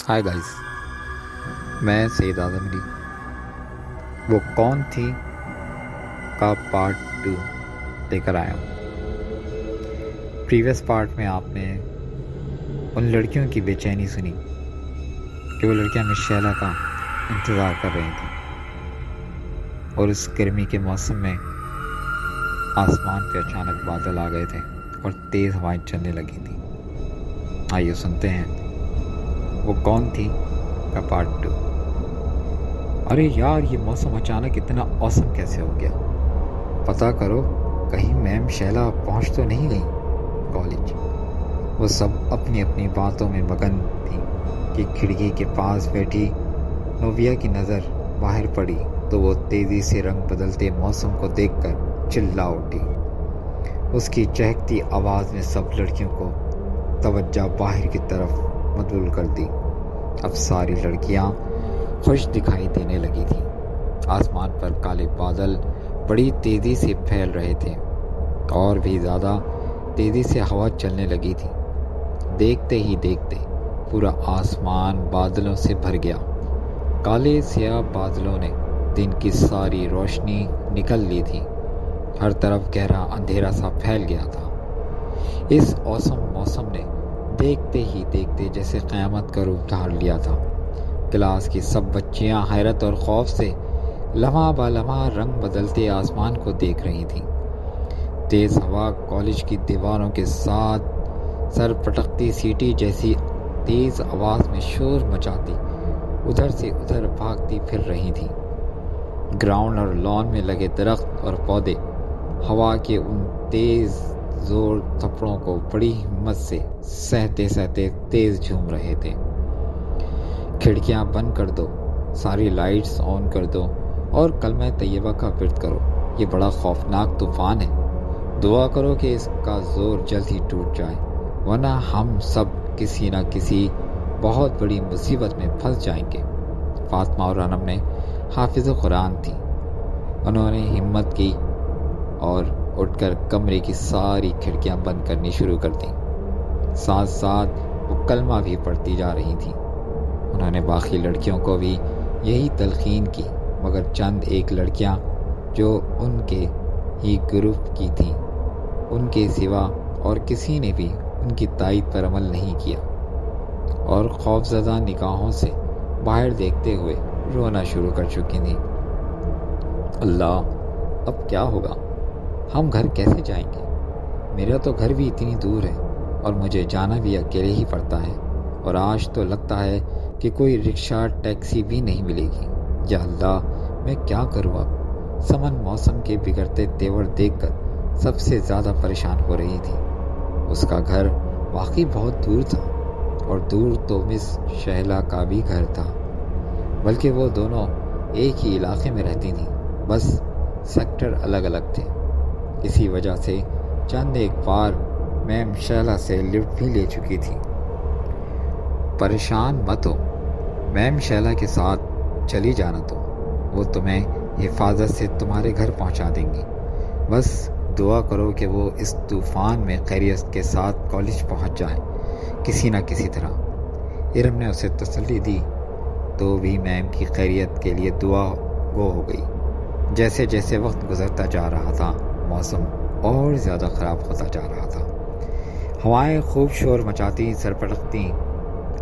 Hi guys, मैं सईद आज़म अली। वो कौन थी का पार्ट 2 लेकर आया हूँ। प्रीवियस पार्ट में आपने उन लड़कियों की बेचैनी सुनी कि वो लड़कियां मिस शैला का इंतज़ार कर रही थीं और उस गर्मी के मौसम में आसमान पे अचानक बादल आ गए थे और तेज़ हवाएं चलने लगी थी। आइए सुनते हैं वो कौन थी का पार्ट 2। अरे यार, ये मौसम अचानक इतना औसम कैसे हो गया? पता करो कहीं मैम शैला पहुंच तो नहीं गई कॉलेज। वो सब अपनी अपनी बातों में मगन थी कि खिड़की के पास बैठी नोविया की नज़र बाहर पड़ी तो वो तेज़ी से रंग बदलते मौसम को देखकर चिल्ला उठी। उसकी चहकती आवाज़ ने सब लड़कियों को तवज्जो बाहर की तरफ मबजूल कर दी। अब सारी लड़कियां खुश दिखाई देने लगी थीं। आसमान पर काले बादल बड़ी तेज़ी से फैल रहे थे और भी ज़्यादा तेज़ी से हवा चलने लगी थी। देखते ही देखते पूरा आसमान बादलों से भर गया। काले स्याह बादलों ने दिन की सारी रोशनी निकल ली थी। हर तरफ गहरा अंधेरा सा फैल गया था। इस औसम मौसम ने देखते ही देखते जैसे क़यामत का रूप धार लिया था। क्लास की सब बच्चियां हैरत और खौफ से लम्हा ब लम्हा रंग बदलते आसमान को देख रही थीं। तेज़ हवा कॉलेज की दीवारों के साथ सर पटकती सीटी जैसी तेज़ आवाज़ में शोर मचाती उधर से उधर भागती फिर रही थी। ग्राउंड और लॉन में लगे दरख्त और पौधे हवा के उन तेज़ जोर थप्पड़ों को बड़ी हिम्मत से सहते सहते तेज़ झूम रहे थे। खिड़कियां बंद कर दो, सारी लाइट्स ऑन कर दो और कलमा तैयबा का विर्द करो। ये बड़ा खौफनाक तूफ़ान है। दुआ करो कि इसका ज़ोर जल्द ही टूट जाए, वरना हम सब किसी न किसी बहुत बड़ी मुसीबत में फंस जाएंगे। फातिमा और अनम ने हाफिज़ कुरान थी। उन्होंने हिम्मत की और उठकर कमरे की सारी खिड़कियां बंद करनी शुरू कर दी। साथ साथ वो कलमा भी पढ़ती जा रही थी। उन्होंने बाकी लड़कियों को भी यही तलकीन की, मगर चंद एक लड़कियां जो उनके ही ग्रुप की थीं, उनके सिवा और किसी ने भी उनकी तायद पर अमल नहीं किया और खौफज़दा निगाहों से बाहर देखते हुए रोना शुरू कर चुकी थीं। अल्लाह, अब क्या होगा? हम घर कैसे जाएंगे? मेरा तो घर भी इतनी दूर है और मुझे जाना भी अकेले ही पड़ता है और आज तो लगता है कि कोई रिक्शा टैक्सी भी नहीं मिलेगी। या अल्लाह, मैं क्या करूँ अब? समन मौसम के बिगड़ते तेवर देखकर सबसे ज़्यादा परेशान हो रही थी। उसका घर वाकई बहुत दूर था और दूर तो मिस शैला का भी घर था, बल्कि वो दोनों एक ही इलाके में रहती थीं, बस सेक्टर अलग अलग थे। इसी वजह से चंद एक बार मैम शैला से लिफ्ट भी ले चुकी थी। परेशान मत हो, मैम शैला के साथ चली जाना, तो वो तुम्हें हिफाजत से तुम्हारे घर पहुंचा देंगी। बस दुआ करो कि वो इस तूफ़ान में खैरियत के साथ कॉलेज पहुंच जाए किसी न किसी तरह। इरम ने उसे तसल्ली दी तो भी मैम की खैरियत के लिए दुआ गो हो गई। जैसे जैसे वक्त गुजरता जा रहा था, मौसम और ज़्यादा ख़राब होता जा रहा था। हवाएं खूब शोर मचाती, सरपटकती।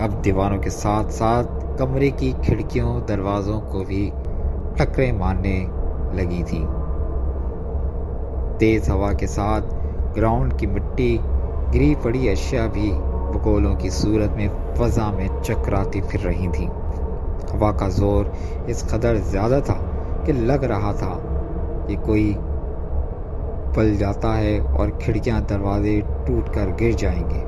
अब दीवारों के साथ साथ कमरे की खिड़कियों दरवाज़ों को भी टक्करें मारने लगी थीं। तेज़ हवा के साथ ग्राउंड की मिट्टी, गिरी पड़ी अशिया भी बकोलों की सूरत में फ़ज़ा में चकराती फिर रही थीं। हवा का ज़ोर इस कदर ज़्यादा था कि लग रहा था कि कोई पल जाता है और खिड़कियां दरवाजे टूटकर गिर जाएंगे।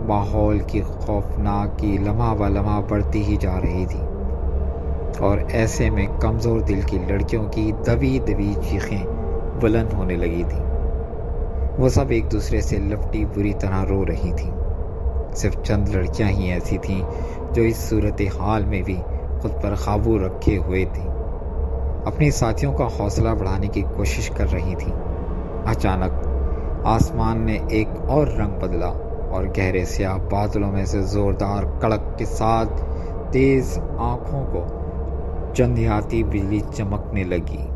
माहौल की खौफनाकी लम्हा ब लम्हा बढ़ती ही जा रही थी और ऐसे में कमज़ोर दिल की लड़कियों की दबी दबी चीखें बुलंद होने लगी थीं। वो सब एक दूसरे से लिपटी बुरी तरह रो रही थीं। सिर्फ चंद लड़कियां ही ऐसी थीं जो इस सूरत हाल में भी खुद पर काबू रखे हुए थीं, अपनी साथियों का हौसला बढ़ाने की कोशिश कर रही थीं। अचानक आसमान ने एक और रंग बदला और गहरे स्याह बादलों में से ज़ोरदार कड़क के साथ تیز آنکھوں کو چندیاتی بجلی چمکنے لگی۔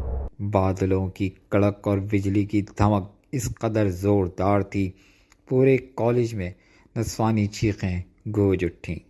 بادلوں کی کڑک اور بجلی کی دھمک اس قدر زوردار تھی، پورے کالج میں نسوانی چیخیں گونج اٹھیں۔